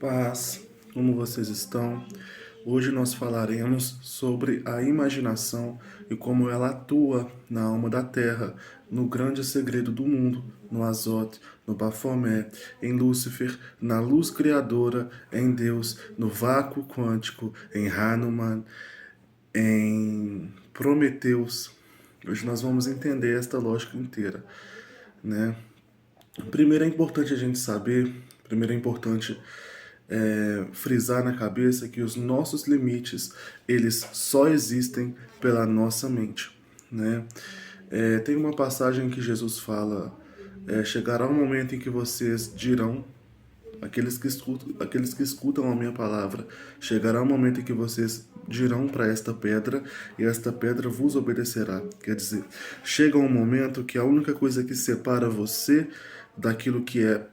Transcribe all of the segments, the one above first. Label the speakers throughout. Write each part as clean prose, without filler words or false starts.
Speaker 1: Paz, como vocês estão? Hoje nós falaremos sobre a imaginação e como ela atua na alma da Terra, no grande segredo do mundo, no Azote, no Bafomé, em Lúcifer, na luz criadora, em Deus, no vácuo quântico, em Hanuman, em Prometeus. Hoje nós vamos entender esta lógica inteira, né? Primeiro é importante a gente saber, primeiro é importante frisar na cabeça que os nossos limites, eles só existem pela nossa mente, né? Tem uma passagem que Jesus fala, chegará um momento em que vocês dirão, aqueles que escutam a minha palavra, chegará um momento em que vocês dirão para esta pedra e esta pedra vos obedecerá. Quer dizer, chega um momento que a única coisa que separa você daquilo que é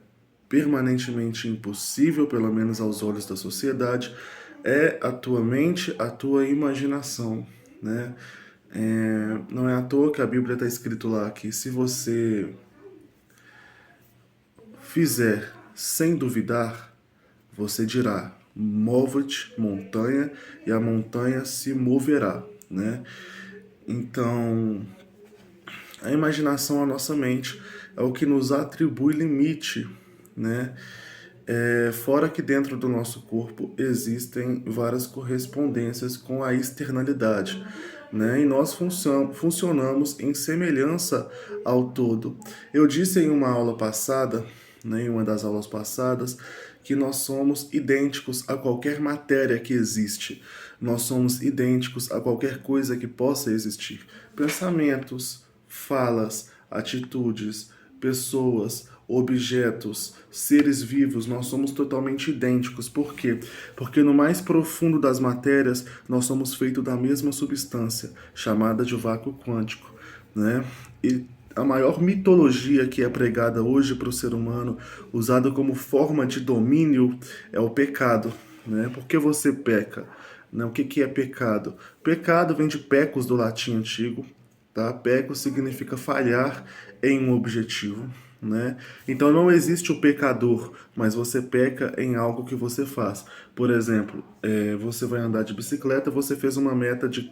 Speaker 1: permanentemente impossível, pelo menos aos olhos da sociedade, é a tua mente, a tua imaginação, né? Não é à toa que a Bíblia está escrito lá que se você fizer sem duvidar, você dirá: mova-te, montanha, e a montanha se moverá, né? Então, a imaginação, a nossa mente, é o que nos atribui limite, né? Fora que dentro do nosso corpo existem várias correspondências com a externalidade, né? E nós funcionamos em semelhança ao todo. Eu disse em uma aula passada, né, em uma das aulas passadas, que nós somos idênticos a qualquer matéria que existe. Nós somos idênticos a qualquer coisa que possa existir. Pensamentos, falas, atitudes, pessoas, objetos, seres vivos, nós somos totalmente idênticos. Por quê? Porque no mais profundo das matérias, nós somos feitos da mesma substância, chamada de vácuo quântico, né? E a maior mitologia que é pregada hoje para o ser humano, usada como forma de domínio, é o pecado, né? Por que você peca? Né? O que é pecado? Pecado vem de pecus, do latim antigo, tá? Pecus significa falhar em um objetivo, né? Então não existe o pecador, mas você peca em algo que você faz. Por exemplo, você vai andar de bicicleta, você fez uma meta de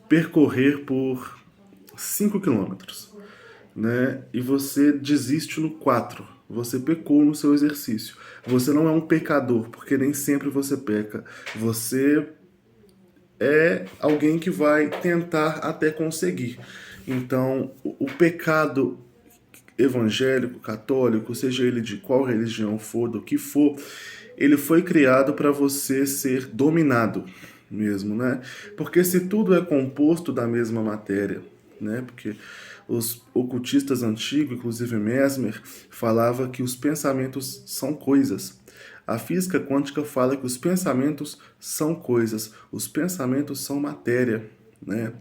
Speaker 1: percorrer por 5 quilômetros, né? E você desiste no 4. Você pecou no seu exercício. Você não é um pecador, porque nem sempre você peca. Você é alguém que vai tentar até conseguir. Então, o pecado evangélico, católico, seja ele de qual religião for, do que for, ele foi criado para você ser dominado mesmo, né? Porque se tudo é composto da mesma matéria, né? Porque os ocultistas antigos, inclusive Mesmer, falava que os pensamentos são coisas. A física quântica fala que os pensamentos são coisas, os pensamentos são matéria, né?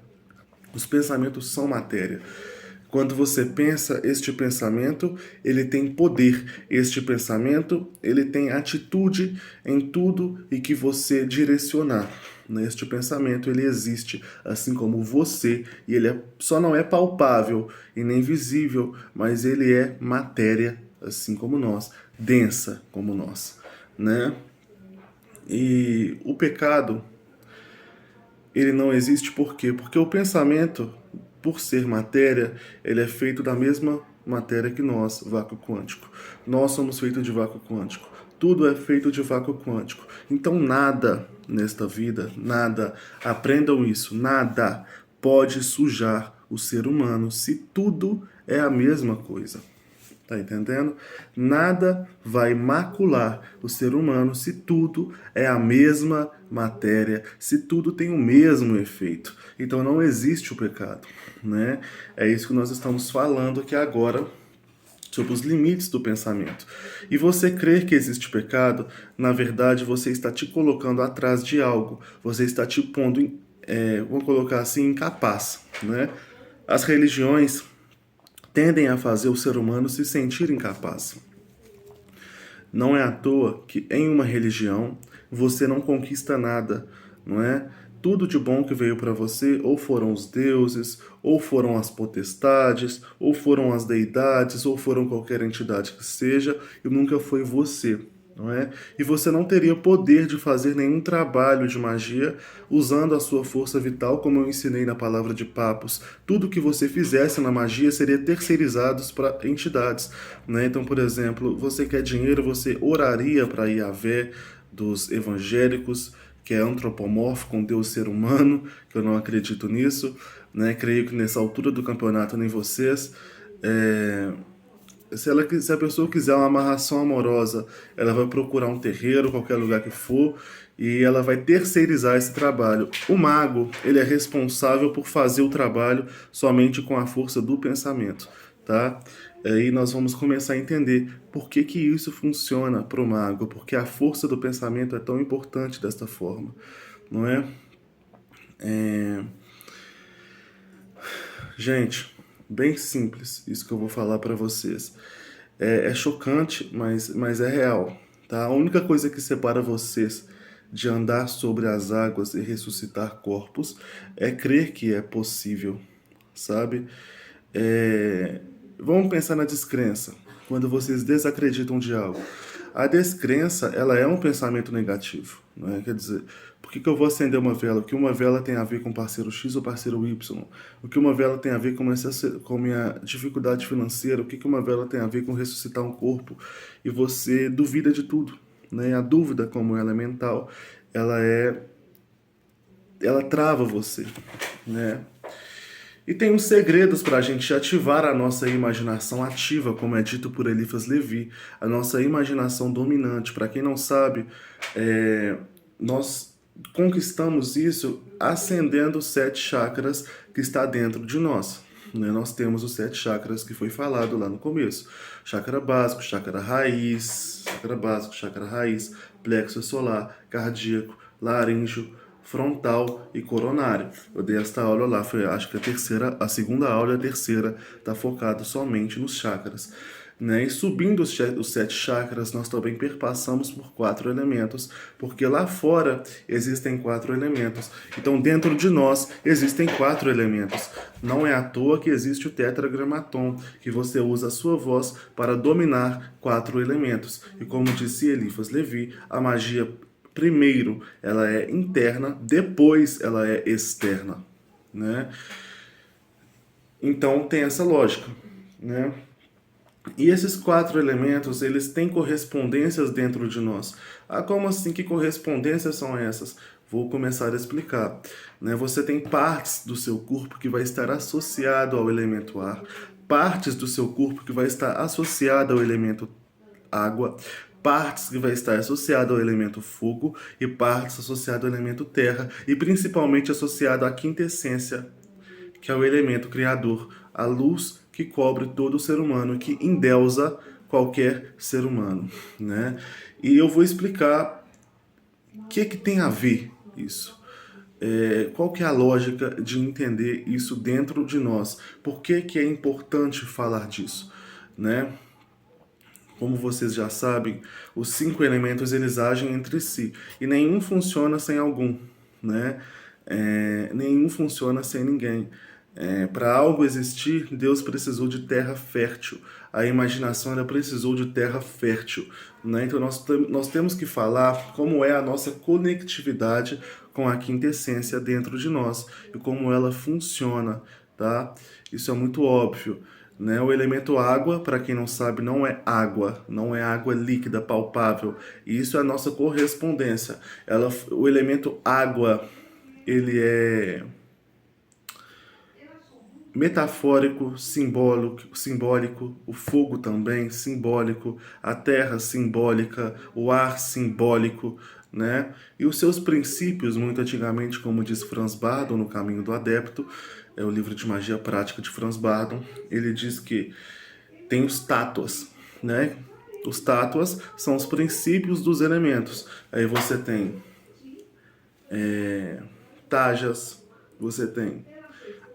Speaker 1: Os pensamentos são matéria. Quando você pensa, este pensamento, ele tem poder. Este pensamento, ele tem atitude em tudo e que você direcionar. Este pensamento, ele existe, assim como você, e ele só não é palpável e nem visível, mas ele é matéria, assim como nós, densa como nós, né? E o pecado, ele não existe por quê? Porque o pensamento, por ser matéria, ele é feito da mesma matéria que nós, vácuo quântico. Nós somos feitos de vácuo quântico. Tudo é feito de vácuo quântico. Então nada nesta vida, nada, aprendam isso, nada pode sujar o ser humano se tudo é a mesma coisa. Tá entendendo? Nada vai macular o ser humano se tudo é a mesma matéria, se tudo tem o mesmo efeito. Então não existe o pecado, né? É isso que nós estamos falando aqui agora sobre os limites do pensamento. E você crer que existe pecado, na verdade você está te colocando atrás de algo, você está te pondo, vamos colocar assim, incapaz, né? As religiões tendem a fazer o ser humano se sentir incapaz. Não é à toa que em uma religião você não conquista nada, não é? Tudo de bom que veio para você ou foram os deuses, ou foram as potestades, ou foram as deidades, ou foram qualquer entidade que seja, e nunca foi você. não é? E você não teria poder de fazer nenhum trabalho de magia usando a sua força vital, como eu ensinei na palavra de Papos. Tudo que você fizesse na magia seria terceirizado para entidades, né? Então, por exemplo, você quer dinheiro, você oraria para Yahvé dos evangélicos, que é antropomorfo com Deus ser humano, que eu não acredito nisso, né? Creio que nessa altura do campeonato nem vocês. É, se a pessoa quiser uma amarração amorosa, ela vai procurar um terreiro, qualquer lugar que for, e ela vai terceirizar esse trabalho. O mago, ele é responsável por fazer o trabalho somente com a força do pensamento, tá? Aí nós vamos começar a entender por que que isso funciona para o mago, porque a força do pensamento é tão importante desta forma, não é? É... Gente, bem simples isso que eu vou falar para vocês. É chocante, mas é real, tá? A única coisa que separa vocês de andar sobre as águas e ressuscitar corpos é crer que é possível, sabe? É, Vamos pensar na descrença, quando vocês desacreditam de algo. A descrença, ela é um pensamento negativo, né? Quer dizer, por que eu vou acender uma vela? O que uma vela tem a ver com parceiro X ou parceiro Y? O que uma vela tem a ver com minha dificuldade financeira? O que uma vela tem a ver com ressuscitar um corpo? E você duvida de tudo, né? A dúvida, como ela é mental, ela é, ela trava você, né? E tem uns segredos para a gente ativar a nossa imaginação ativa, como é dito por Eliphas Levi, a nossa imaginação dominante. Para quem não sabe, nós conquistamos isso acendendo os 7 chakras que está dentro de nós. Né? Nós temos os 7 chakras que foi falado lá no começo. Chakra básico, chakra raiz, plexo solar, cardíaco, laríngeo, frontal e coronário. Eu dei esta aula lá, foi acho que a segunda aula e a terceira está focado somente nos chakras. Né? E subindo os 7 chakras, nós também perpassamos por 4 elementos, porque lá fora existem 4 elementos. Então, dentro de nós existem 4 elementos. Não é à toa que existe o tetragramaton, que você usa a sua voz para dominar 4 elementos. E como disse Eliphas Levi, a magia primeiro ela é interna, depois ela é externa, né? Então tem essa lógica, né? E esses 4 elementos, eles têm correspondências dentro de nós. Ah, como assim? Que correspondências são essas? Vou começar a explicar. Né? Você tem partes do seu corpo que vai estar associado ao elemento ar, partes do seu corpo que vai estar associado ao elemento água, partes que vai estar associado ao elemento fogo e partes associado ao elemento terra e principalmente associado à quinta essência, que é o elemento criador, a luz que cobre todo o ser humano, que endeusa qualquer ser humano, né? E eu vou explicar o que tem a ver isso. Qual que é a lógica de entender isso dentro de nós? Por que é importante falar disso, né? Como vocês já sabem, os 5 elementos eles agem entre si e nenhum funciona sem algum, né? Nenhum funciona sem ninguém. Para algo existir, Deus precisou de terra fértil. A imaginação ela precisou de terra fértil, né? Então nós temos que falar como é a nossa conectividade com a quinta essência dentro de nós e como ela funciona, tá? Isso é muito óbvio. Né? O elemento água, para quem não sabe, não é água líquida, palpável. E isso é a nossa correspondência. O elemento água, ele é metafórico, simbólico, o fogo também simbólico, a terra simbólica, o ar simbólico, né? E os seus princípios, muito antigamente, como diz Franz Bardon no Caminho do Adepto, é o livro de magia prática de Franz Bardon, ele diz que tem os tátuas, né? Os tátuas são os princípios dos elementos. Aí você tem tajas, você tem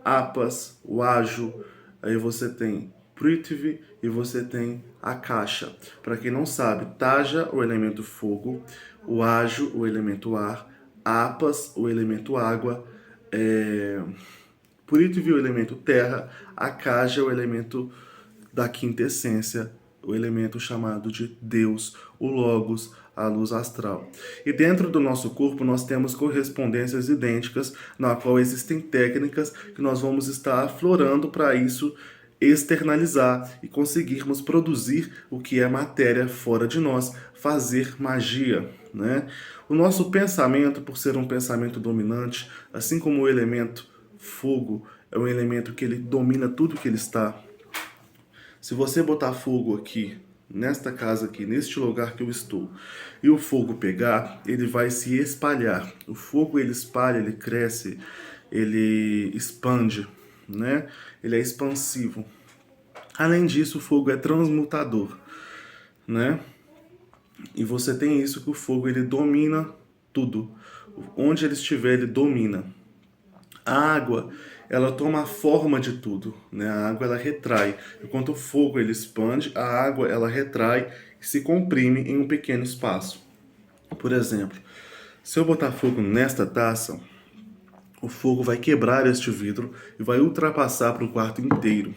Speaker 1: apas, o ajo, aí você tem Prithvi e você tem a caixa. Para quem não sabe, Taja, o elemento fogo, o ajo, o elemento ar, apas, o elemento água, Prithvi, o elemento terra, a caixa, o elemento da quinta essência, o elemento chamado de Deus, o logos, a luz astral. E dentro do nosso corpo nós temos correspondências idênticas, na qual existem técnicas que nós vamos estar aflorando para isso externalizar e conseguirmos produzir o que é matéria fora de nós, fazer magia, né? O nosso pensamento, por ser um pensamento dominante, assim como o elemento fogo é um elemento que ele domina tudo que ele está. Se você botar fogo aqui, nesta casa aqui, neste lugar que eu estou, e o fogo pegar, ele vai se espalhar. O fogo ele espalha, ele cresce, ele expande, né? Ele é expansivo. Além disso, o fogo é transmutador, né? E você tem isso que o fogo ele domina tudo. Onde ele estiver, ele domina. A água, ela toma a forma de tudo, né? A água ela retrai. Enquanto o fogo ele expande, a água ela retrai e se comprime em um pequeno espaço. Por exemplo, se eu botar fogo nesta taça, o fogo vai quebrar este vidro e vai ultrapassar para o quarto inteiro.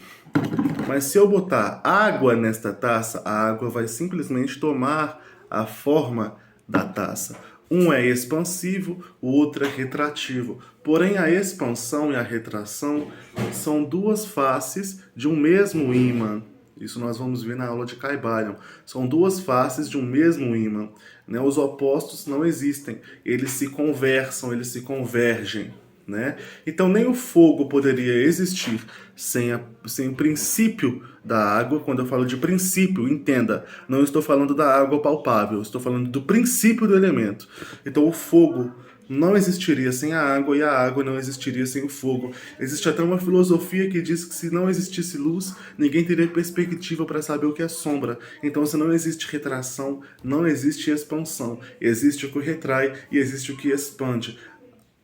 Speaker 1: Mas se eu botar água nesta taça, a água vai simplesmente tomar a forma da taça. Um é expansivo, o outro é retrativo. Porém, a expansão e a retração são duas faces de um mesmo ímã. Isso nós vamos ver na aula de Caibalion. São duas faces de um mesmo ímã, né? Os opostos não existem. Eles se conversam, eles se convergem, né? Então nem o fogo poderia existir sem o princípio da água. Quando eu falo de princípio, entenda, não estou falando da água palpável, estou falando do princípio do elemento. Então o fogo não existiria sem a água e a água não existiria sem o fogo. Existe até uma filosofia que diz que se não existisse luz, ninguém teria perspectiva para saber o que é sombra. Então se não existe retração, não existe expansão. Existe o que retrai e existe o que expande.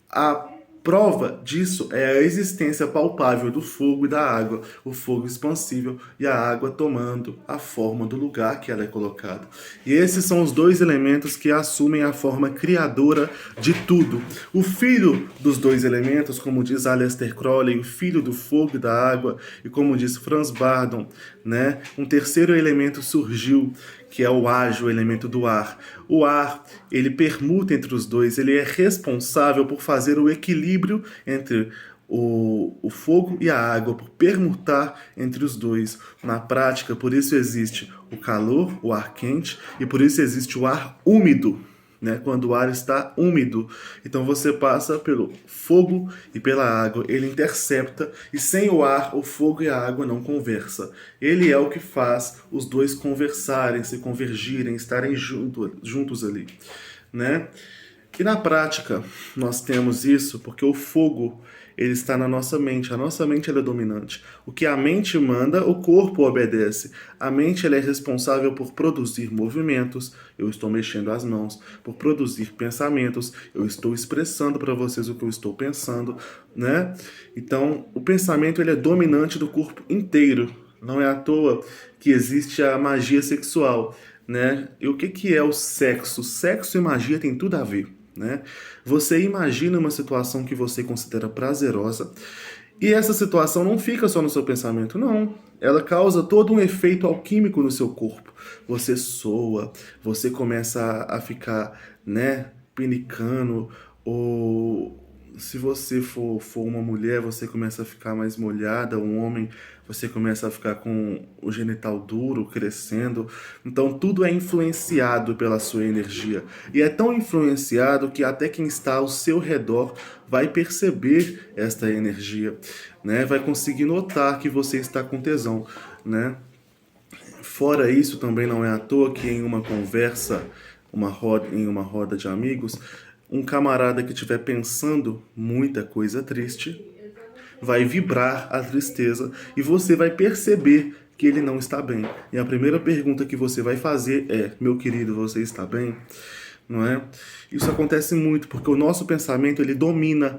Speaker 1: A prova disso é a existência palpável do fogo e da água, o fogo expansível e a água tomando a forma do lugar que ela é colocada. E esses são os dois elementos que assumem a forma criadora de tudo. O filho dos dois elementos, como diz Aleister Crowley, o filho do fogo e da água, e como diz Franz Bardon, né, um terceiro elemento surgiu, que é o ágil, o elemento do ar. O ar, ele permuta entre os dois, ele é responsável por fazer o equilíbrio entre o fogo e a água, por permutar entre os dois. Na prática, por isso existe o calor, o ar quente, e por isso existe o ar úmido, né? Quando o ar está úmido. Então você passa pelo fogo e pela água, ele intercepta, e sem o ar, o fogo e a água não conversam. Ele é o que faz os dois conversarem, se convergirem, estarem juntos ali, né? E na prática, nós temos isso porque o fogo ele está na nossa mente. A nossa mente ela é dominante. O que a mente manda, o corpo obedece. A mente ela é responsável por produzir movimentos, eu estou mexendo as mãos, por produzir pensamentos, eu estou expressando para vocês o que eu estou pensando, né? Então, o pensamento ele é dominante do corpo inteiro. Não é à toa que existe a magia sexual, né? E o que é o sexo? Sexo e magia tem tudo a ver, né? Você imagina uma situação que você considera prazerosa e essa situação não fica só no seu pensamento, não. Ela causa todo um efeito alquímico no seu corpo. Você soa, você começa a ficar, né, pinicando, ou se você for uma mulher, você começa a ficar mais molhada, um homem, você começa a ficar com o genital duro, crescendo. Então tudo é influenciado pela sua energia. E é tão influenciado que até quem está ao seu redor vai perceber esta energia, né? Vai conseguir notar que você está com tesão, né? Fora isso, também não é à toa que em uma conversa, em uma roda de amigos, um camarada que estiver pensando muita coisa triste vai vibrar a tristeza e você vai perceber que ele não está bem. E a primeira pergunta que você vai fazer é: meu querido, você está bem? Não é? Isso acontece muito porque o nosso pensamento ele domina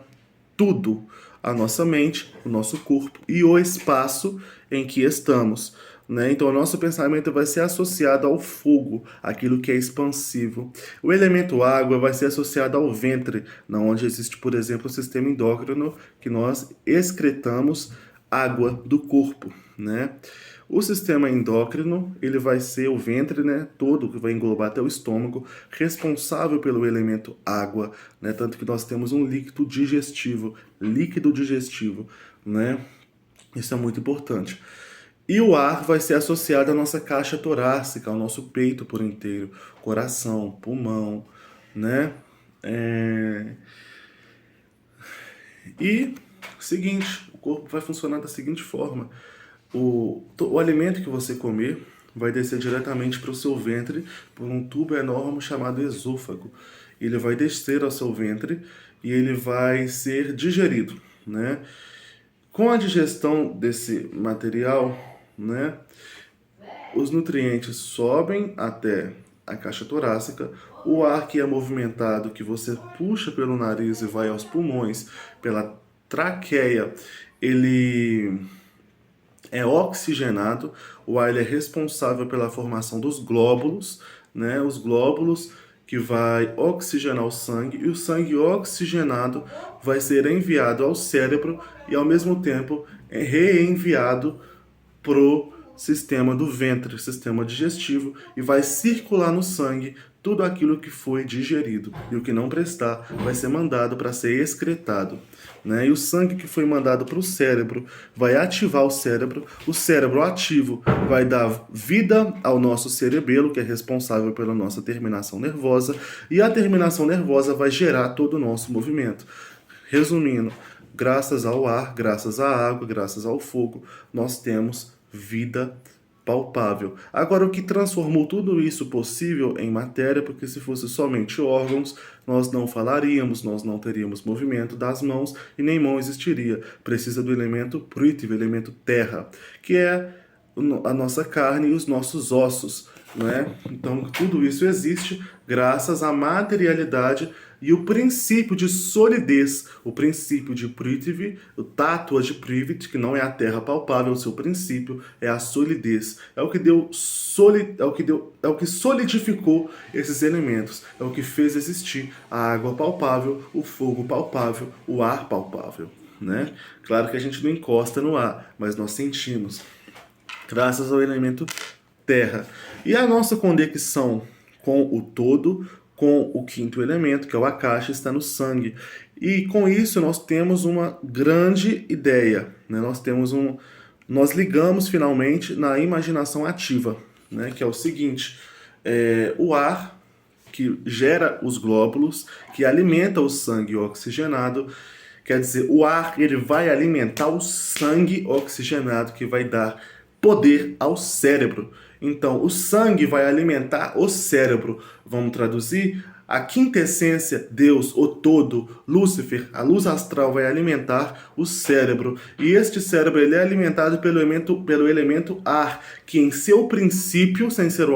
Speaker 1: tudo, a nossa mente, o nosso corpo e o espaço em que estamos, né? Então, o nosso pensamento vai ser associado ao fogo, aquilo que é expansivo. O elemento água vai ser associado ao ventre, onde existe, por exemplo, o sistema endócrino, que nós excretamos água do corpo, né? O sistema endócrino, ele vai ser o ventre, né, todo, que vai englobar até o estômago, responsável pelo elemento água, né, tanto que nós temos um líquido digestivo, né, isso é muito importante. E o ar vai ser associado à nossa caixa torácica, ao nosso peito por inteiro, coração, pulmão, né? É... E, seguinte, o corpo vai funcionar da seguinte forma. O alimento que você comer vai descer diretamente para o seu ventre por um tubo enorme chamado esôfago. Ele vai descer ao seu ventre e ele vai ser digerido, né? Com a digestão desse material, né, os nutrientes sobem até a caixa torácica, o ar que é movimentado, que você puxa pelo nariz e vai aos pulmões, pela traqueia, ele é oxigenado, o ar ele é responsável pela formação dos glóbulos, né, os glóbulos que vai oxigenar o sangue, e o sangue oxigenado vai ser enviado ao cérebro e ao mesmo tempo é reenviado pro sistema do ventre, sistema digestivo, e vai circular no sangue tudo aquilo que foi digerido. E o que não prestar vai ser mandado para ser excretado. Né? E o sangue que foi mandado para o cérebro vai ativar o cérebro ativo vai dar vida ao nosso cerebelo, que é responsável pela nossa terminação nervosa, e a terminação nervosa vai gerar todo o nosso movimento. Resumindo, graças ao ar, graças à água, graças ao fogo, nós temos vida palpável. Agora, o que transformou tudo isso possível em matéria, porque se fosse somente órgãos, nós não falaríamos, nós não teríamos movimento das mãos e nem mão existiria. Precisa do elemento prithvi, elemento terra, que é a nossa carne e os nossos ossos, né? Então, tudo isso existe graças à materialidade e o princípio de solidez, o princípio de Prithvi, o Tattva de Prithvi, que não é a terra palpável, o seu princípio é a solidez. É o que é o que solidificou esses elementos, é o que fez existir a água palpável, o fogo palpável, o ar palpável, né? Claro que a gente não encosta no ar, mas nós sentimos, graças ao elemento terra. E a nossa conexão com o todo, com o quinto elemento, que é o Akasha, está no sangue. E com isso nós temos uma grande ideia, né? Nós ligamos finalmente na imaginação ativa, né? Que é o seguinte, o ar que gera os glóbulos, que alimenta o sangue oxigenado, quer dizer, o ar ele vai alimentar o sangue oxigenado, que vai dar poder ao cérebro. Então, o sangue vai alimentar o cérebro. Vamos traduzir? A quintessência, Deus, o todo, Lúcifer, a luz astral vai alimentar o cérebro. E este cérebro ele é alimentado pelo elemento ar, que em seu princípio, sem ser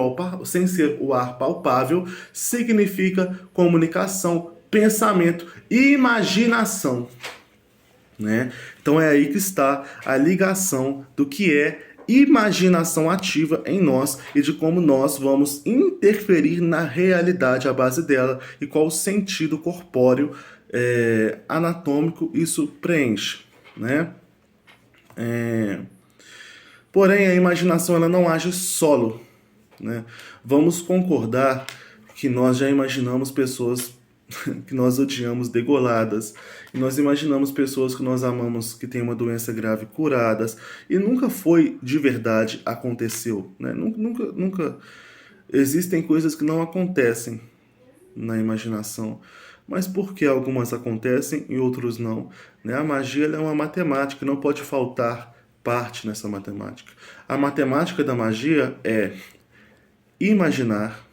Speaker 1: o ar palpável, significa comunicação, pensamento e imaginação. Né? Então é aí que está a ligação do que é imaginação ativa em nós e de como nós vamos interferir na realidade à base dela e qual o sentido corpóreo anatômico isso preenche, né? Porém, a imaginação ela não age solo, né? Vamos concordar que nós já imaginamos pessoas que nós odiamos degoladas, e nós imaginamos pessoas que nós amamos que têm uma doença grave curadas, e nunca foi de verdade, aconteceu, né? Nunca existem coisas que não acontecem na imaginação, mas por que algumas acontecem e outros não, né? A magia ela é uma matemática, não pode faltar parte nessa matemática. A matemática da magia é imaginar,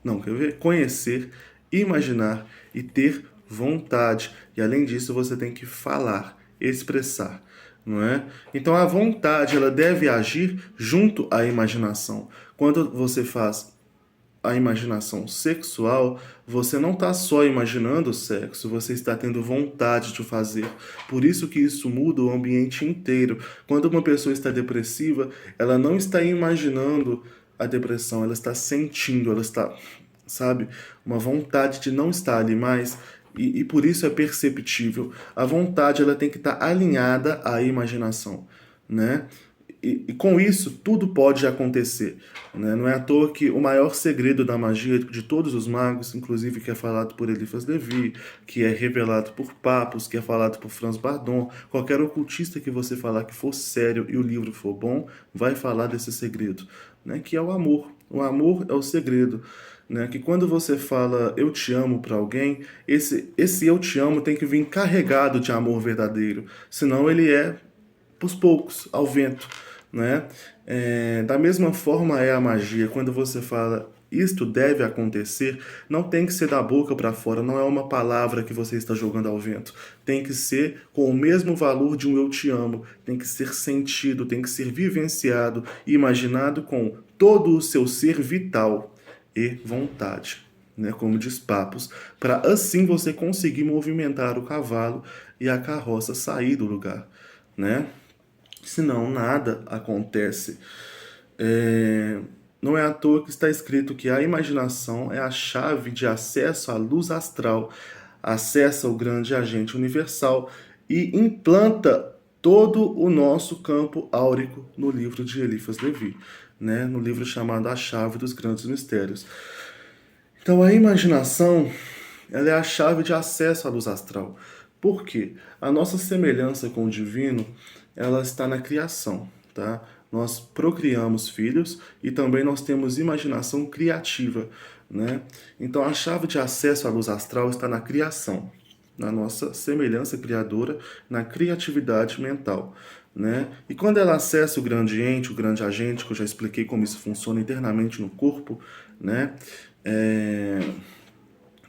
Speaker 1: não, quer ver? Conhecer, imaginar e ter vontade. E além disso, você tem que falar, expressar, não é? Então a vontade, ela deve agir junto à imaginação. Quando você faz a imaginação sexual, você não está só imaginando o sexo, você está tendo vontade de fazer. Por isso que isso muda o ambiente inteiro. Quando uma pessoa está depressiva, ela não está imaginando a depressão, ela está sentindo, ela está, sabe, uma vontade de não estar ali mais, e por isso é perceptível. A vontade ela tem que estar alinhada à imaginação, né? e com isso, tudo pode acontecer. Né? Não é à toa que o maior segredo da magia de todos os magos, inclusive que é falado por Eliphas Levi, que é revelado por Papos, que é falado por Franz Bardon, qualquer ocultista que você falar que for sério e o livro for bom, vai falar desse segredo, né? Que é o amor. O amor é o segredo. Né? Que quando você fala eu te amo para alguém, esse eu te amo tem que vir carregado de amor verdadeiro, senão ele é pros poucos, ao vento, né? Da mesma forma é a magia. Quando você fala isto deve acontecer, não tem que ser da boca para fora, não é uma palavra que você está jogando ao vento. Tem que ser com o mesmo valor de um eu te amo, tem que ser sentido, tem que ser vivenciado e imaginado com todo o seu ser vital e vontade. Né, como diz Papos, para assim você conseguir movimentar o cavalo e a carroça sair do lugar, né? Senão nada acontece. Não é à toa que está escrito que a imaginação é a chave de acesso à luz astral, acessa o grande agente universal e implanta todo o nosso campo áurico no livro de Eliphas Levi, né? No livro chamado A Chave dos Grandes Mistérios. Então a imaginação ela é a chave de acesso à luz astral. Por quê? A nossa semelhança com o divino ela está na criação, tá? Nós procriamos filhos e também nós temos imaginação criativa, né? Então a chave de acesso à luz astral está na criação, na nossa semelhança criadora, na criatividade mental, né? E quando ela acessa o grande ente, o grande agente, que eu já expliquei como isso funciona internamente no corpo, né?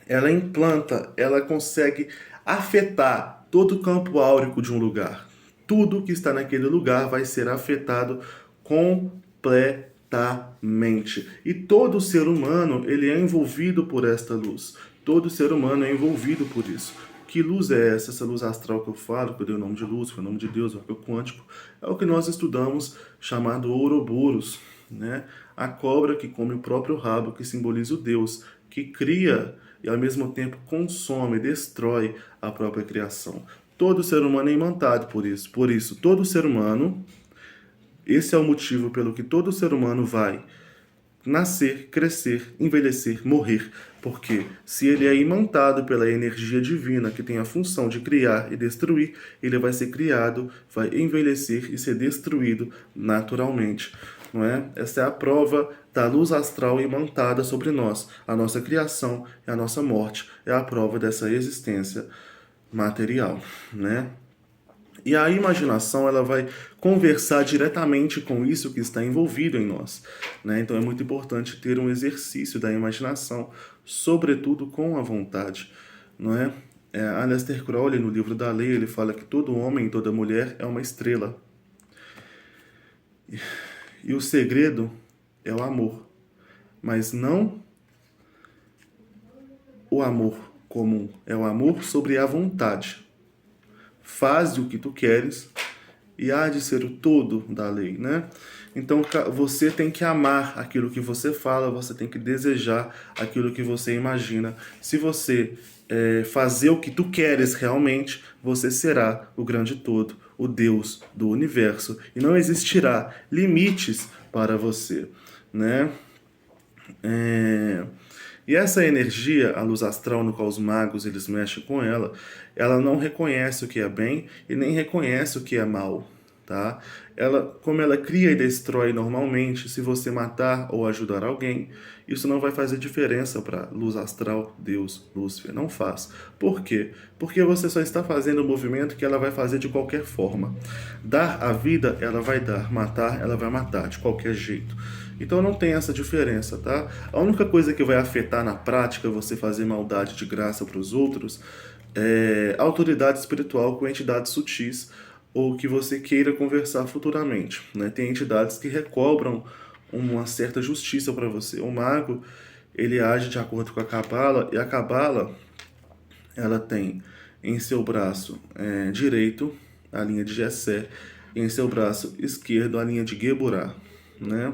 Speaker 1: Ela implanta, ela consegue afetar todo o campo áurico de um lugar. Tudo que está naquele lugar vai ser afetado completamente. E todo ser humano, ele é envolvido por esta luz. Todo ser humano é envolvido por isso. Que luz é essa? Essa luz astral que eu falo, que eu dei o nome de luz, que é o nome de Deus, o quântico, é o que nós estudamos chamado Ouroboros, né? A cobra que come o próprio rabo, que simboliza o Deus, que cria e ao mesmo tempo consome, destrói a própria criação. Todo ser humano é imantado por isso. Por isso, todo ser humano, esse é o motivo pelo que todo ser humano vai nascer, crescer, envelhecer, morrer. Porque se ele é imantado pela energia divina que tem a função de criar e destruir, ele vai ser criado, vai envelhecer e ser destruído naturalmente. Não é? Essa é a prova da luz astral imantada sobre nós. A nossa criação e a nossa morte é a prova dessa existência material, né? E a imaginação ela vai conversar diretamente com isso que está envolvido em nós, né? Então é muito importante ter um exercício da imaginação, sobretudo com a vontade, não é? Aleister Crowley, no livro da Lei, ele fala que todo homem e toda mulher é uma estrela. E o segredo é o amor, mas não o amor comum, é o amor sobre a vontade. Faze o que tu queres e há de ser o todo da lei, né? Então você tem que amar aquilo que você fala, você tem que desejar aquilo que você imagina. Se você fazer o que tu queres realmente, você será o grande todo, o Deus do universo. E não existirá limites para você, né? E essa energia, a luz astral no qual os magos eles mexem com ela não reconhece o que é bem e nem reconhece o que é mal, tá? Como ela cria e destrói normalmente, se você matar ou ajudar alguém, isso não vai fazer diferença para luz astral, Deus, Lúcifer, não faz. Por quê? Porque você só está fazendo o movimento que ela vai fazer de qualquer forma. Dar a vida, ela vai dar, matar, ela vai matar, de qualquer jeito. Então não tem essa diferença, tá? A única coisa que vai afetar na prática você fazer maldade de graça para os outros é autoridade espiritual com entidades sutis ou que você queira conversar futuramente, né? Tem entidades que recobram uma certa justiça para você. O mago, ele age de acordo com a cabala e a cabala, ela tem em seu braço direito a linha de Jessé e em seu braço esquerdo a linha de Geburah, né?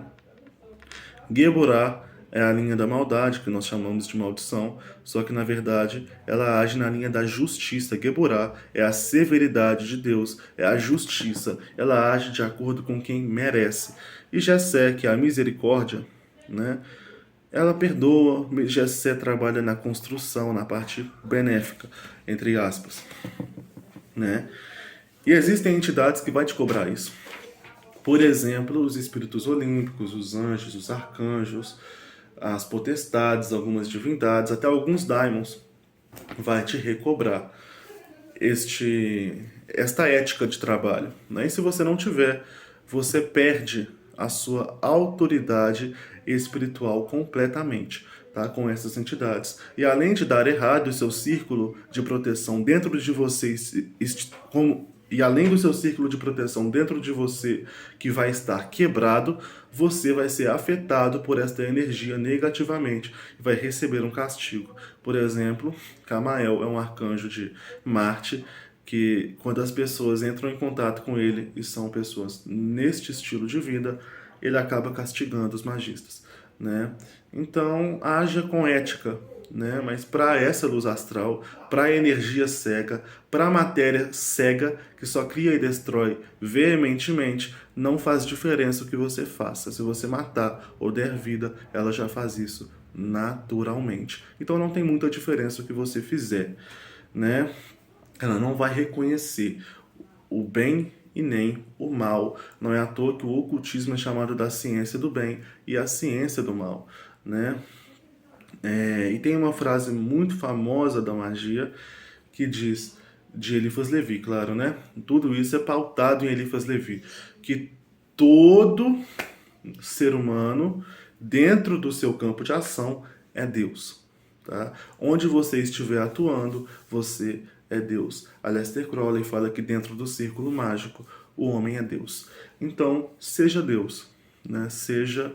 Speaker 1: Geburah é a linha da maldade, que nós chamamos de maldição, só que na verdade ela age na linha da justiça. Geburah é a severidade de Deus, é a justiça, ela age de acordo com quem merece. E Jessé, que é a misericórdia, né? Ela perdoa, Jessé trabalha na construção, na parte benéfica, entre aspas, né? E existem entidades que vão te cobrar isso. Por exemplo, os espíritos olímpicos, os anjos, os arcanjos, as potestades, algumas divindades, até alguns daimons, vai te recobrar esta ética de trabalho, né? E se você não tiver, você perde a sua autoridade espiritual completamente, tá? Com essas entidades. E além de dar errado, o seu círculo de proteção dentro de vocês, e além do seu círculo de proteção dentro de você que vai estar quebrado, você vai ser afetado por esta energia negativamente e vai receber um castigo. Por exemplo, Camael é um arcanjo de Marte que, quando as pessoas entram em contato com ele e são pessoas neste estilo de vida, ele acaba castigando os magistas, né? Então, haja com ética, né? Mas para essa luz astral, para a energia cega, para a matéria cega que só cria e destrói veementemente, não faz diferença o que você faça. Se você matar ou der vida, ela já faz isso naturalmente. Então não tem muita diferença o que você fizer, né? Ela não vai reconhecer o bem e nem o mal. Não é à toa que o ocultismo é chamado da ciência do bem e a ciência do mal, né? E tem uma frase muito famosa da magia que diz, de Eliphas Levi, claro, né? Tudo isso é pautado em Eliphas Levi, que todo ser humano, dentro do seu campo de ação, é Deus, tá? Onde você estiver atuando, você é Deus. Aleister Crowley fala que dentro do círculo mágico, o homem é Deus. Então, seja Deus, né? Seja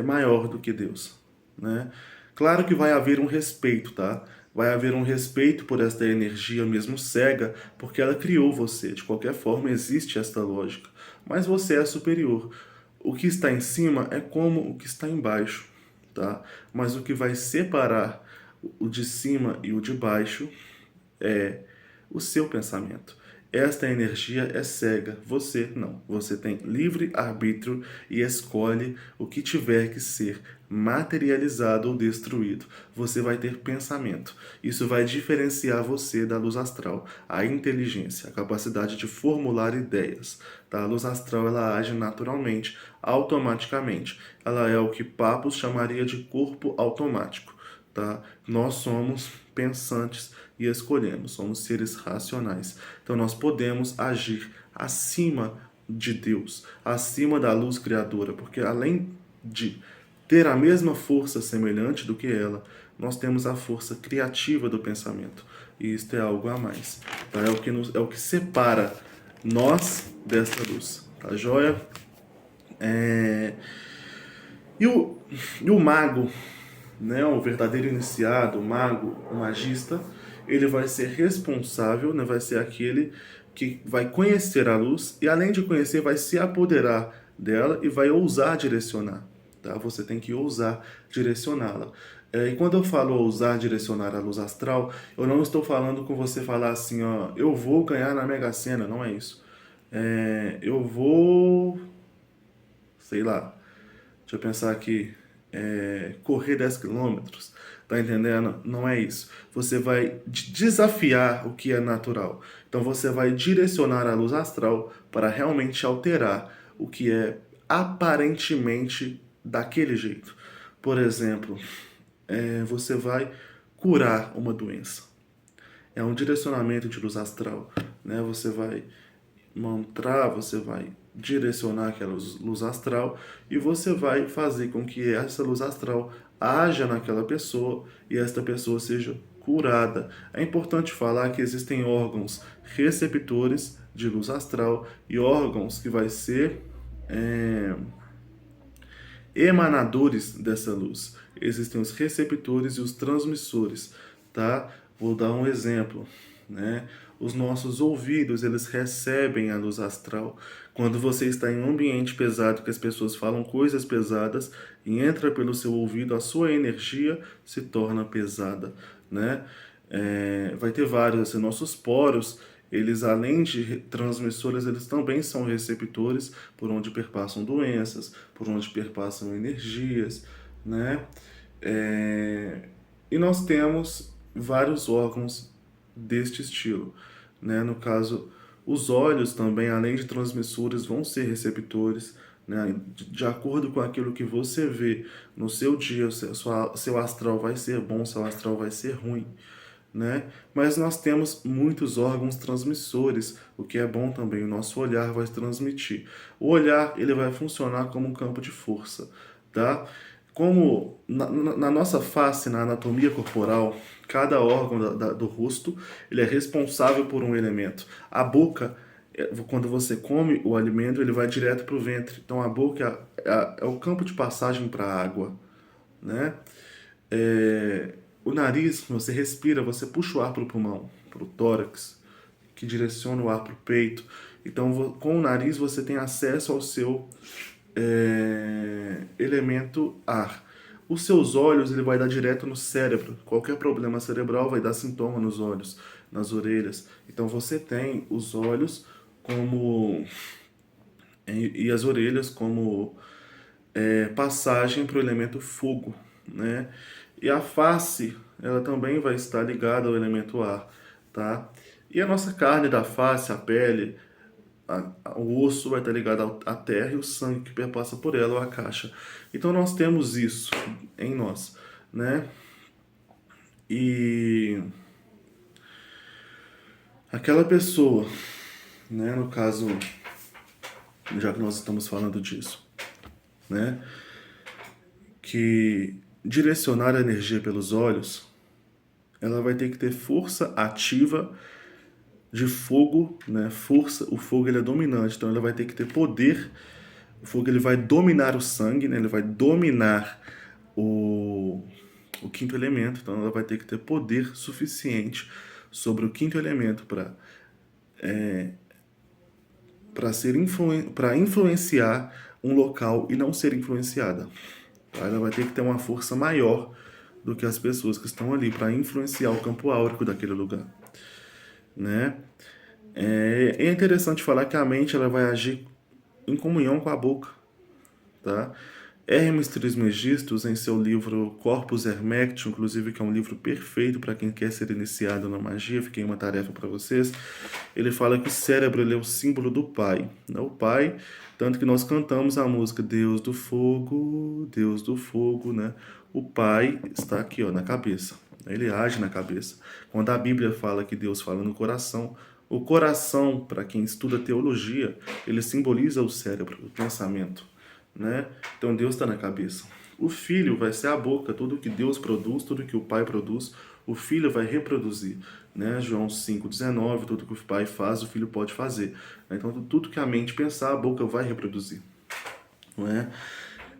Speaker 1: maior do que Deus, né? Claro que vai haver um respeito, tá? Vai haver um respeito por esta energia mesmo cega, porque ela criou você. De qualquer forma, existe esta lógica. Mas você é superior. O que está em cima é como o que está embaixo, tá? Mas o que vai separar o de cima e o de baixo é o seu pensamento. Esta energia é cega, você não. Você tem livre arbítrio e escolhe o que tiver que ser materializado ou destruído. Você vai ter pensamento. Isso vai diferenciar você da luz astral. A inteligência, a capacidade de formular ideias. Tá? A luz astral ela age naturalmente, automaticamente. Ela é o que Papos chamaria de corpo automático. Tá? Nós somos pensantes e escolhemos, somos seres racionais. Então nós podemos agir acima de Deus, acima da luz criadora, porque além de ter a mesma força semelhante do que ela, nós temos a força criativa do pensamento. E isto é algo a mais. Tá? É o que separa nós desta luz. Tá joia? E o mago, né, o verdadeiro iniciado, o mago, o magista, ele vai ser responsável, né, vai ser aquele que vai conhecer a luz e, além de conhecer, vai se apoderar dela e vai ousar direcionar. Tá? Você tem que ousar direcioná-la. E quando eu falo ousar direcionar a luz astral, eu não estou falando com você falar assim, ó, eu vou ganhar na Mega Sena, não é isso. Eu vou, sei lá, deixa eu pensar aqui, correr 10 quilômetros, tá entendendo? Não é isso. Você vai desafiar o que é natural. Então você vai direcionar a luz astral para realmente alterar o que é aparentemente daquele jeito. Por exemplo, você vai curar uma doença. É um direcionamento de luz astral, né? Você vai mantrar, você vai direcionar aquela luz astral e você vai fazer com que essa luz astral haja naquela pessoa e esta pessoa seja curada. É importante falar que existem órgãos receptores de luz astral e órgãos que vai ser emanadores dessa luz. Existem os receptores e os transmissores, tá? Vou dar um exemplo, né? os nossos ouvidos, eles recebem a luz astral. Quando você está em um ambiente pesado, que as pessoas falam coisas pesadas, e entra pelo seu ouvido, a sua energia se torna pesada, né? Vai ter vários, assim, nossos poros, eles além de transmissores, eles também são receptores por onde perpassam doenças, por onde perpassam energias, né? E nós temos vários órgãos deste estilo, né? No caso, os olhos também, além de transmissores, vão ser receptores, né? De acordo com aquilo que você vê no seu dia, seu astral vai ser bom, seu astral vai ser ruim, né? Mas nós temos muitos órgãos transmissores, o que é bom também, o nosso olhar vai transmitir. O olhar, ele vai funcionar como um campo de força, tá? Como na nossa face, na anatomia corporal, cada órgão do rosto, ele é responsável por um elemento. A boca, quando você come o alimento, ele vai direto para o ventre. Então a boca é o campo de passagem para a água, né? O nariz, você respira, você puxa o ar para o pulmão, para o tórax, que direciona o ar para o peito. Então, com o nariz, você tem acesso ao seu elemento ar. Os seus olhos, ele vai dar direto no cérebro. Qualquer problema cerebral vai dar sintoma nos olhos, nas orelhas. Então, você tem os olhos como e as orelhas como passagem para o elemento fogo, né? E a face, ela também vai estar ligada ao elemento ar, tá? E a nossa carne da face, a pele, o osso vai estar ligado à terra e o sangue que perpassa por ela, ou a caixa. Então nós temos isso em nós, né? E aquela pessoa, né, no caso, já que nós estamos falando disso, né, que direcionar a energia pelos olhos, ela vai ter que ter força ativa de fogo, né? Força, o fogo ele é dominante, então ela vai ter que ter poder. O fogo ele vai dominar o sangue, né? Ele vai dominar o quinto elemento, então ela vai ter que ter poder suficiente sobre o quinto elemento para influenciar um local e não ser influenciada. Tá? Ela vai ter que ter uma força maior do que as pessoas que estão ali para influenciar o campo áurico daquele lugar, né? É interessante falar que a mente ela vai agir em comunhão com a boca, tá? Hermes Trismegistus, em seu livro Corpus Hermético, inclusive que é um livro perfeito para quem quer ser iniciado na magia, fiquei uma tarefa para vocês, ele fala que o cérebro ele é o símbolo do Pai, né? O Pai, tanto que nós cantamos a música Deus do Fogo, né? O Pai está aqui, ó, na cabeça, ele age na cabeça. Quando a Bíblia fala que Deus fala no coração, o coração, para quem estuda teologia, ele simboliza o cérebro, o pensamento, né? Então Deus está na cabeça. O filho vai ser a boca, tudo que Deus produz, tudo que o Pai produz, o filho vai reproduzir, né? João 5,19, tudo que o Pai faz, o filho pode fazer. Então tudo que a mente pensar, a boca vai reproduzir, não é?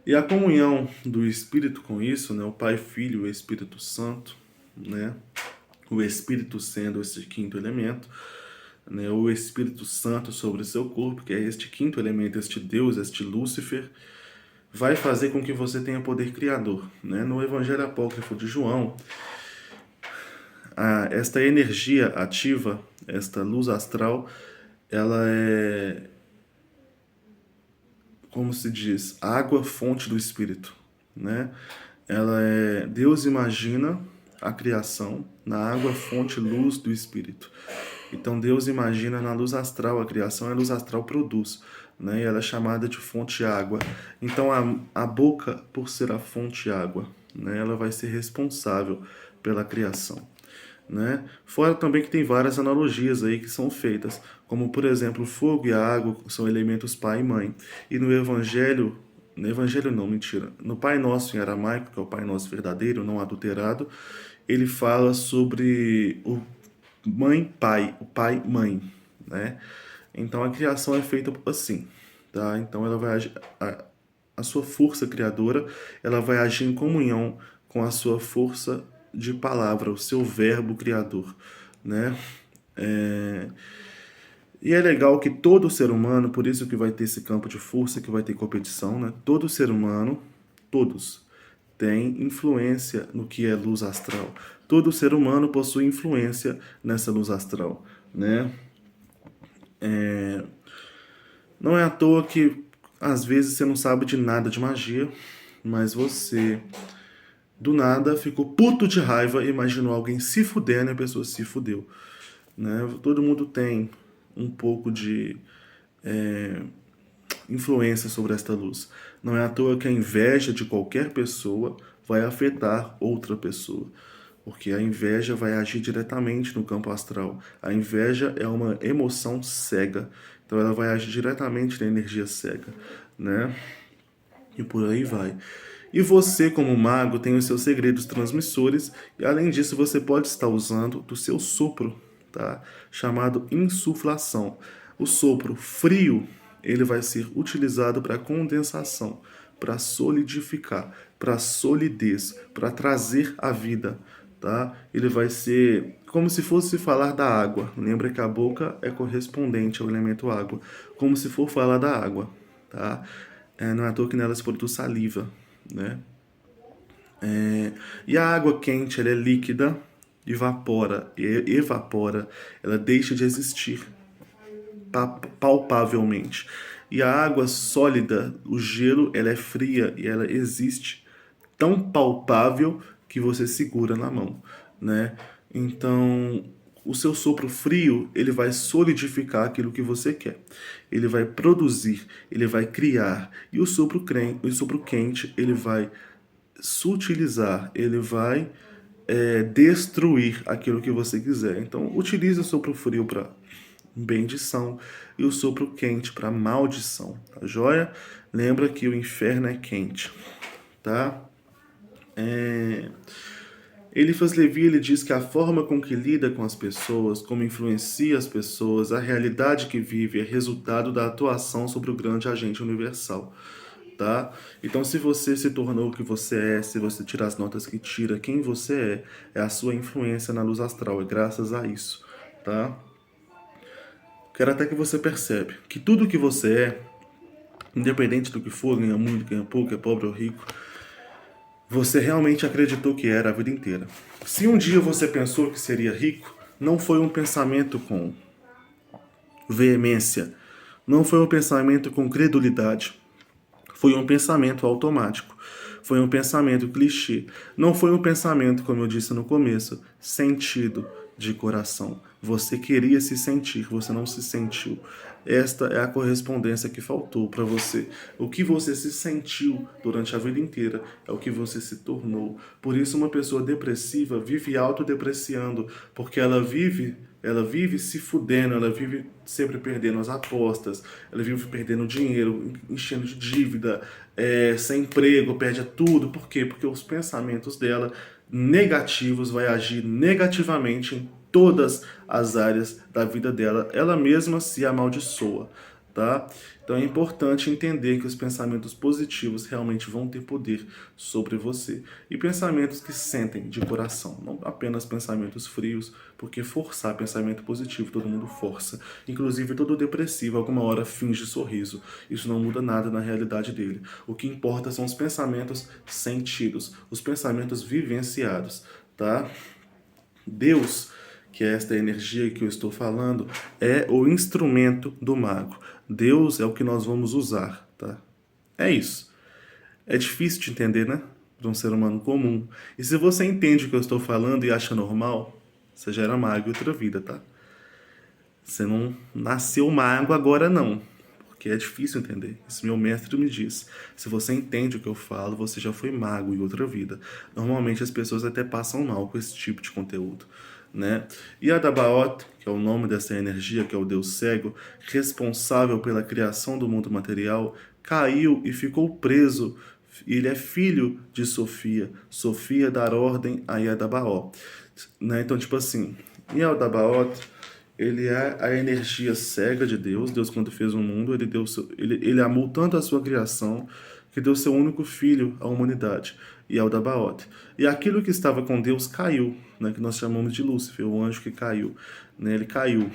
Speaker 1: E a comunhão do Espírito com isso, né? O Pai, Filho e o Espírito Santo, né? O Espírito sendo esse quinto elemento, né? O Espírito Santo sobre o seu corpo, que é este quinto elemento, este Deus, este Lúcifer, vai fazer com que você tenha poder criador, né? No Evangelho Apócrifo de João, esta energia ativa, esta luz astral, ela é, como se diz, água fonte do Espírito, né? Ela é, Deus imagina a criação na água fonte luz do Espírito. Então Deus imagina na luz astral a criação, a luz astral produz, né? E ela é chamada de fonte água. Então a boca, por ser a fonte água, né? Ela vai ser responsável pela criação, né? Fora também que tem várias analogias aí que são feitas, como por exemplo o fogo e a água são elementos pai e mãe. E no Evangelho não, mentira, no Pai Nosso em aramaico, que é o Pai Nosso verdadeiro, não adulterado, ele fala sobre o mãe-pai, o pai-mãe, né? Então a criação é feita assim, tá? Então ela vai agir, a sua força criadora, ela vai agir em comunhão com a sua força de palavra, o seu verbo criador, né? E é legal que todo ser humano, por isso que vai ter esse campo de força, que vai ter competição, né? Todo ser humano, todos, tem influência no que é luz astral. Todo ser humano possui influência nessa luz astral, né? Não é à toa que às vezes você não sabe de nada de magia, mas você do nada ficou puto de raiva e imaginou alguém se fudendo e a pessoa se fudeu, né? Todo mundo tem um pouco de influência sobre esta luz. Não é à toa que a inveja de qualquer pessoa vai afetar outra pessoa, porque a inveja vai agir diretamente no campo astral. A inveja é uma emoção cega, então ela vai agir diretamente na energia cega, né? E por aí vai. E você, como mago, tem os seus segredos transmissores, e além disso, você pode estar usando do seu sopro, tá? Chamado insuflação. O sopro frio, ele vai ser utilizado para condensação, para solidificar, para solidez, para trazer a vida, tá? Ele vai ser como se fosse falar da água. Lembra que a boca é correspondente ao elemento água, como se for falar da água, tá? Não é à toa que nela se produz saliva, né? E a água quente, ela é líquida, evapora, ela deixa de existir palpavelmente. E a água sólida, o gelo, ela é fria e ela existe tão palpável que você segura na mão, né? Então, o seu sopro frio, ele vai solidificar aquilo que você quer. Ele vai produzir, ele vai criar. E o sopro quente, ele vai sutilizar, ele vai destruir aquilo que você quiser. Então, utilize o sopro frio para bendição e o sopro quente para maldição, tá joia? Lembra que o inferno é quente, tá? Eliphas Levi, ele diz que a forma com que lida com as pessoas, como influencia as pessoas, a realidade que vive é resultado da atuação sobre o grande agente universal, tá? Então, se você se tornou o que você é, se você tirar as notas que tira, quem você é a sua influência na luz astral, é graças a isso, tá? Quero até que você percebe que tudo que você é, independente do que for, ganha muito, ganha pouco, é pobre ou rico, você realmente acreditou que era a vida inteira. Se um dia você pensou que seria rico, não foi um pensamento com veemência, não foi um pensamento com credulidade, foi um pensamento automático, foi um pensamento clichê, não foi um pensamento, como eu disse no começo, sentido de coração. Você queria se sentir, você não se sentiu. Esta é a correspondência que faltou para você. O que você se sentiu durante a vida inteira é o que você se tornou. Por isso, uma pessoa depressiva vive autodepreciando, porque ela vive se fudendo, ela vive sempre perdendo as apostas, ela vive perdendo dinheiro, enchendo de dívida, sem emprego, perde tudo. Por quê? Porque os pensamentos dela negativos vai agir negativamente em todas as áreas da vida dela. Ela mesma se amaldiçoa, tá? Então é importante entender que os pensamentos positivos realmente vão ter poder sobre você. E pensamentos que sentem de coração, não apenas pensamentos frios, porque forçar pensamento positivo todo mundo força. Inclusive todo depressivo alguma hora finge sorriso. Isso não muda nada na realidade dele. O que importa são os pensamentos sentidos, os pensamentos vivenciados, tá? Deus, que é esta energia que eu estou falando, é o instrumento do mago. Deus é o que nós vamos usar, tá? É isso. É difícil de entender, né? Para um ser humano comum. E se você entende o que eu estou falando e acha normal, você já era mago em outra vida, tá? Você não nasceu mago agora, não. Porque é difícil entender. Isso meu mestre me diz. Se você entende o que eu falo, você já foi mago em outra vida. Normalmente as pessoas até passam mal com esse tipo de conteúdo, né? E Adabaoth, que é o nome dessa energia, que é o deus cego, responsável pela criação do mundo material, caiu e ficou preso. Ele é filho de Sofia. Sofia dar ordem a Yadabaoth, né? Então, tipo assim, Yadabaoth, ele é a energia cega de Deus. Deus, quando fez o mundo, ele amou tanto a sua criação que deu seu único filho à humanidade. Yaldabaoth. E aquilo que estava com Deus caiu, né, que nós chamamos de Lúcifer, o anjo que caiu, né, ele caiu,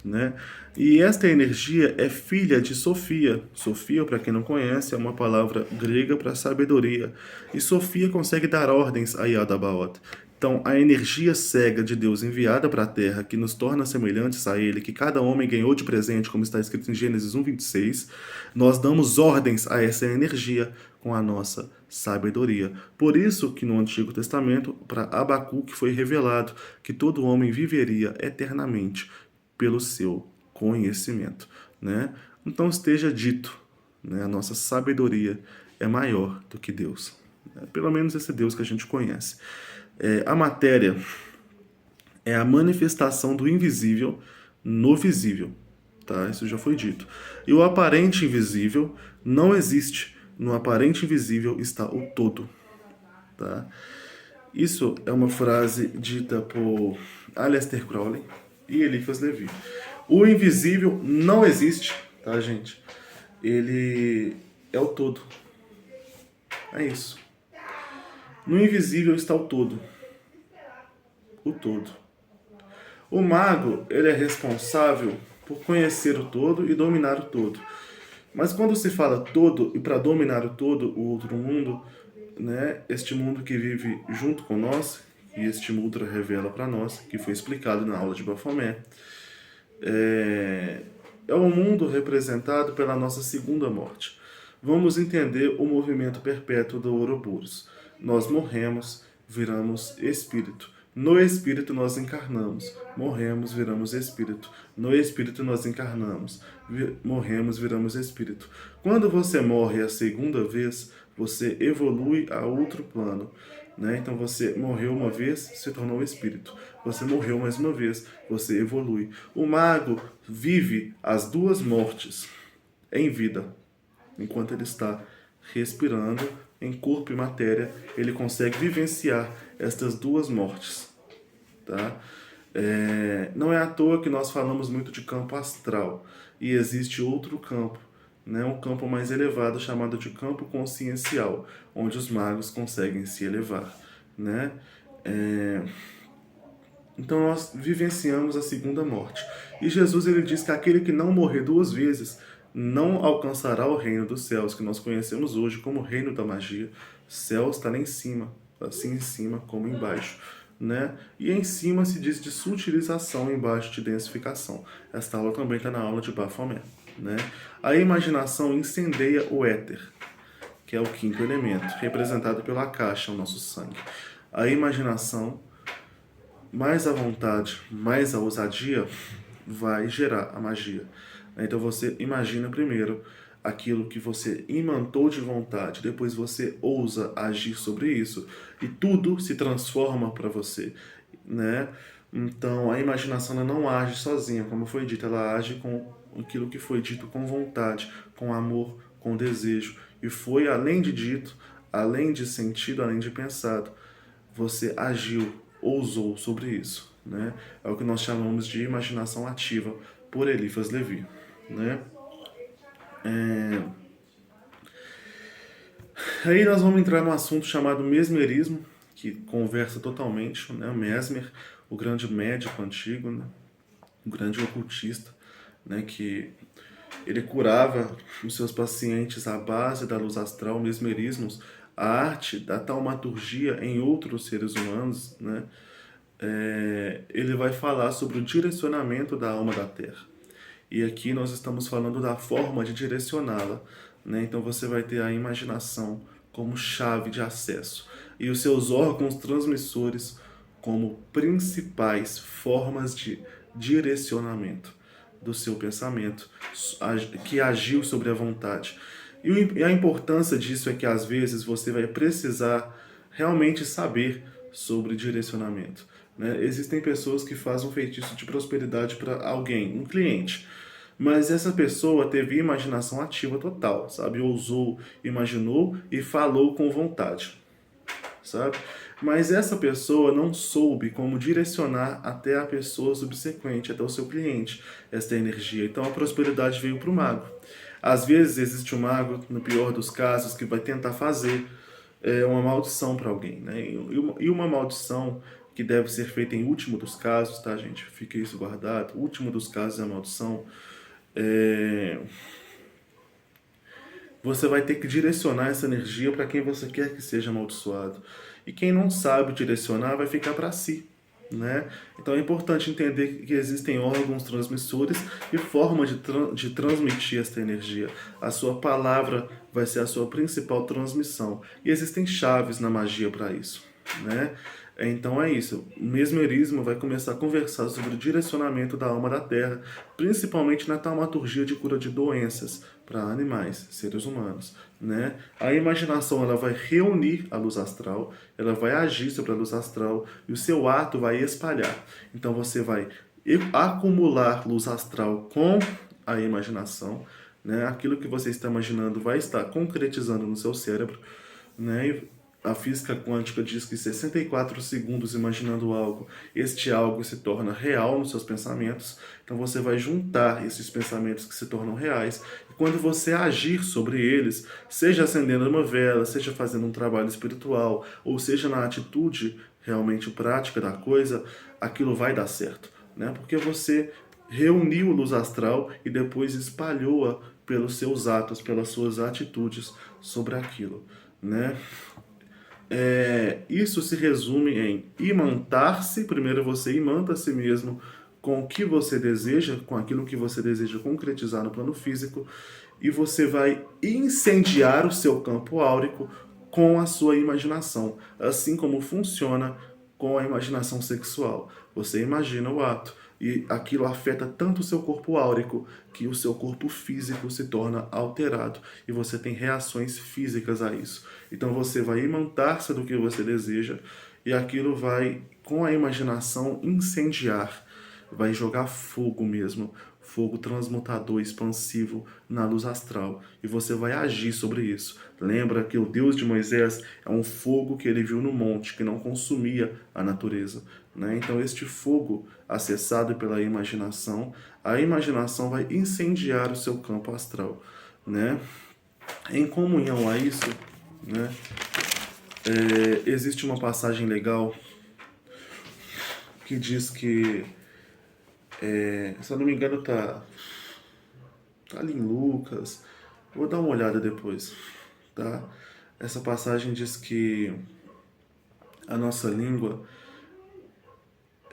Speaker 1: né? E esta energia é filha de Sofia. Sofia, para quem não conhece, é uma palavra grega para sabedoria. E Sofia consegue dar ordens a Yaldabaoth. Então, a energia cega de Deus enviada para a Terra, que nos torna semelhantes a Ele, que cada homem ganhou de presente, como está escrito em Gênesis 1:26, nós damos ordens a essa energia com a nossa sabedoria. Por isso que no Antigo Testamento, para Abacuque foi revelado que todo homem viveria eternamente pelo seu conhecimento, né? Então esteja dito, né? A nossa sabedoria é maior do que Deus. Pelo menos esse Deus que a gente conhece. A matéria é a manifestação do invisível no visível, tá? Isso já foi dito. E o aparente invisível não existe. No aparente invisível está o todo, tá? Isso é uma frase dita por Aleister Crowley e Eliphas Levi. O invisível não existe, tá, gente? Ele é o todo. É isso. No invisível está o todo. O todo. O mago, ele é responsável por conhecer o todo e dominar o todo. Mas quando se fala todo, e para dominar o todo, o outro mundo, né, este mundo que vive junto com nós, e este Mudra revela para nós, que foi explicado na aula de Baphomet, é um mundo representado pela nossa segunda morte. Vamos entender o movimento perpétuo do Ouroboros. Nós morremos, viramos espírito. No espírito nós encarnamos, morremos, viramos espírito. No espírito nós encarnamos, morremos, viramos espírito. Quando você morre a segunda vez, você evolui a outro plano, né? Então você morreu uma vez, se tornou espírito. Você morreu mais uma vez, você evolui. O mago vive as duas mortes em vida. Enquanto ele está respirando em corpo e matéria, ele consegue vivenciar estas duas mortes, tá? Não é à toa que nós falamos muito de campo astral, e existe outro campo, né? Um campo mais elevado chamado de campo consciencial, onde os magos conseguem se elevar, né? Então nós vivenciamos a segunda morte. E Jesus ele diz que aquele que não morrer duas vezes não alcançará o reino dos céus, que nós conhecemos hoje como o reino da magia. Céu está lá em cima, assim em cima como embaixo, né? E em cima se diz de sutilização, embaixo de densificação. Esta aula também está na aula de Baphomet, né? A imaginação incendeia o éter, que é o quinto elemento, representado pela caixa, o nosso sangue. A imaginação, mais a vontade, mais a ousadia, vai gerar a magia. Então você imagina primeiro aquilo que você imantou de vontade, depois você ousa agir sobre isso e tudo se transforma para você, né? Então a imaginação ela não age sozinha, como foi dito, ela age com aquilo que foi dito com vontade, com amor, com desejo, e foi além de dito, além de sentido, além de pensado, você agiu, ousou sobre isso, né? É o que nós chamamos de imaginação ativa por Eliphas Levi, né? Aí nós vamos entrar num assunto chamado mesmerismo, que conversa totalmente, né? O Mesmer, o grande médico antigo, né? O grande ocultista, né? Que ele curava os seus pacientes à base da luz astral, mesmerismos, a arte da taumaturgia em outros seres humanos, né? Ele vai falar sobre o direcionamento da alma da Terra. E aqui nós estamos falando da forma de direcioná-la, né? Então você vai ter a imaginação como chave de acesso e os seus órgãos transmissores como principais formas de direcionamento do seu pensamento que agiu sobre a vontade. E a importância disso é que às vezes você vai precisar realmente saber sobre direcionamento, né? Existem pessoas que fazem um feitiço de prosperidade para alguém, um cliente, mas essa pessoa teve imaginação ativa total, sabe? Ousou, imaginou e falou com vontade, sabe? Mas essa pessoa não soube como direcionar até a pessoa subsequente, até o seu cliente, esta energia. Então a prosperidade veio para o mago. Às vezes existe um mago, no pior dos casos, que vai tentar fazer, uma maldição para alguém, né? E uma maldição que deve ser feita em último dos casos, tá, gente? Fica isso guardado. Último dos casos é a maldição. É, Você vai ter que direcionar essa energia para quem você quer que seja amaldiçoado. E quem não sabe direcionar vai ficar para si, né? Então é importante entender que existem órgãos transmissores e formas de transmitir essa energia. A sua palavra vai ser a sua principal transmissão. E existem chaves na magia para isso, né? Então é isso. O mesmerismo vai começar a conversar sobre o direcionamento da alma da Terra, principalmente na taumaturgia de cura de doenças para animais, seres humanos, né? A imaginação ela vai reunir a luz astral, ela vai agir sobre a luz astral e o seu ato vai espalhar. Então você vai acumular luz astral com a imaginação, né? Aquilo que você está imaginando vai estar concretizando no seu cérebro, né? E a física quântica diz que 64 segundos imaginando algo, este algo se torna real nos seus pensamentos. Então você vai juntar esses pensamentos que se tornam reais. E quando você agir sobre eles, seja acendendo uma vela, seja fazendo um trabalho espiritual, ou seja na atitude realmente prática da coisa, aquilo vai dar certo, né? Porque você reuniu luz astral e depois espalhou-a pelos seus atos, pelas suas atitudes sobre aquilo, né? Isso se resume em imantar-se. Primeiro você imanta a si mesmo com o que você deseja, com aquilo que você deseja concretizar no plano físico, e você vai incendiar o seu campo áurico com a sua imaginação, assim como funciona com a imaginação sexual. Você imagina o ato e aquilo afeta tanto o seu corpo áurico que o seu corpo físico se torna alterado e você tem reações físicas a isso. Então você vai imantar-se do que você deseja e aquilo vai, com a imaginação, incendiar, vai jogar fogo mesmo, fogo transmutador, expansivo na luz astral. E você vai agir sobre isso. Lembra que o Deus de Moisés é um fogo que ele viu no monte, que não consumia a natureza, né? Então este fogo, acessado pela imaginação, a imaginação vai incendiar o seu campo astral, né? Em comunhão a isso, né? Existe uma passagem legal que diz que, se eu não me engano, tá ali em Lucas. Vou dar uma olhada depois, tá? Essa passagem diz que a nossa língua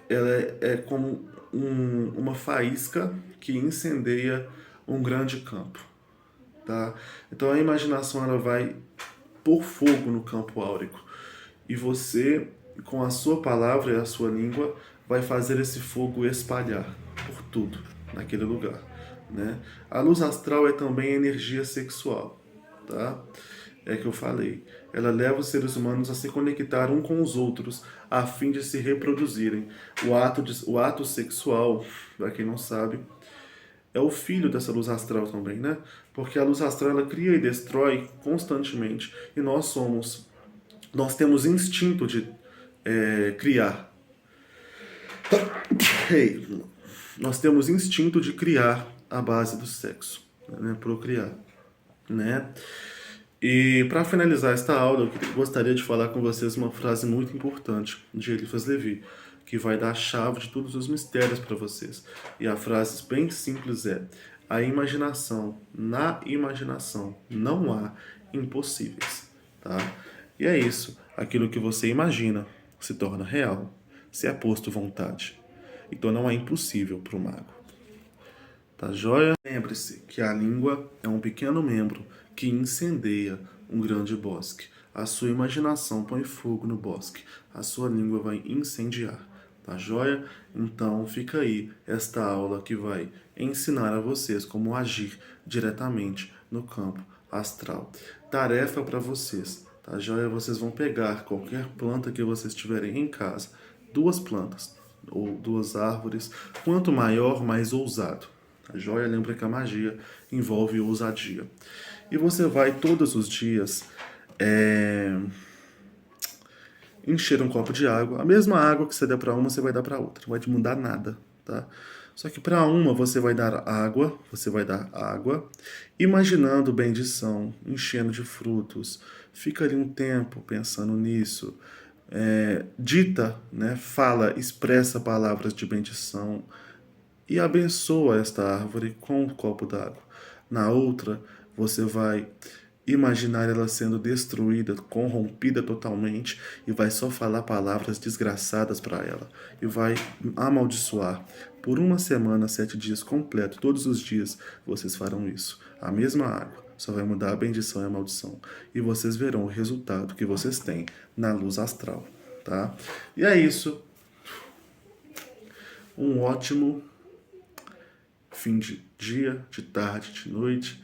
Speaker 1: ela é como uma faísca que incendeia um grande campo, tá? Então a imaginação ela vai pôr fogo no campo áurico e você, com a sua palavra e a sua língua, vai fazer esse fogo espalhar por tudo naquele lugar, né? A luz astral é também energia sexual, tá? É que eu falei. Ela leva os seres humanos a se conectar um com os outros a fim de se reproduzirem. O ato sexual, para quem não sabe, é o filho dessa luz astral também, né? Porque a luz astral ela cria e destrói constantemente e nós temos instinto de criar. Hey, nós temos instinto de criar a base do sexo, né? Procriar, né? E para finalizar esta aula, eu gostaria de falar com vocês uma frase muito importante de Eliphas Levi, que vai dar a chave de todos os mistérios para vocês. E a frase bem simples é: na imaginação não há impossíveis, tá? E é isso, aquilo que você imagina se torna real, se é posto vontade. Então não é impossível para o mago. Tá joia? Lembre-se que a língua é um pequeno membro que incendeia um grande bosque. A sua imaginação põe fogo no bosque. A sua língua vai incendiar. Tá joia? Então fica aí esta aula que vai ensinar a vocês como agir diretamente no campo astral. Tarefa para vocês. Tá joia? Vocês vão pegar qualquer planta que vocês tiverem em casa. 2 plantas ou 2 árvores. Quanto maior, mais ousado. A joia lembra que a magia envolve ousadia. E você vai todos os dias encher um copo de água. A mesma água que você der para uma, você vai dar para outra. Não vai te mudar nada, tá? Só que para uma você vai dar água, imaginando bendição, enchendo de frutos, fica ali um tempo pensando nisso, dita, né, fala, expressa palavras de bendição e abençoa esta árvore com um copo d'água. Na outra, você vai imaginar ela sendo destruída, corrompida totalmente, e vai só falar palavras desgraçadas para ela, e vai amaldiçoar. Por uma semana, 7 dias completo, todos os dias, vocês farão isso. A mesma água, só vai mudar a bendição e a maldição. E vocês verão o resultado que vocês têm na luz astral, tá? E é isso. Um ótimo fim de dia, de tarde, de noite,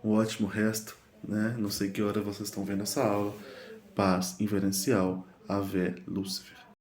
Speaker 1: um ótimo resto, né? Não sei que hora vocês estão vendo essa aula. Paz inverencial, Ave Lúcifer.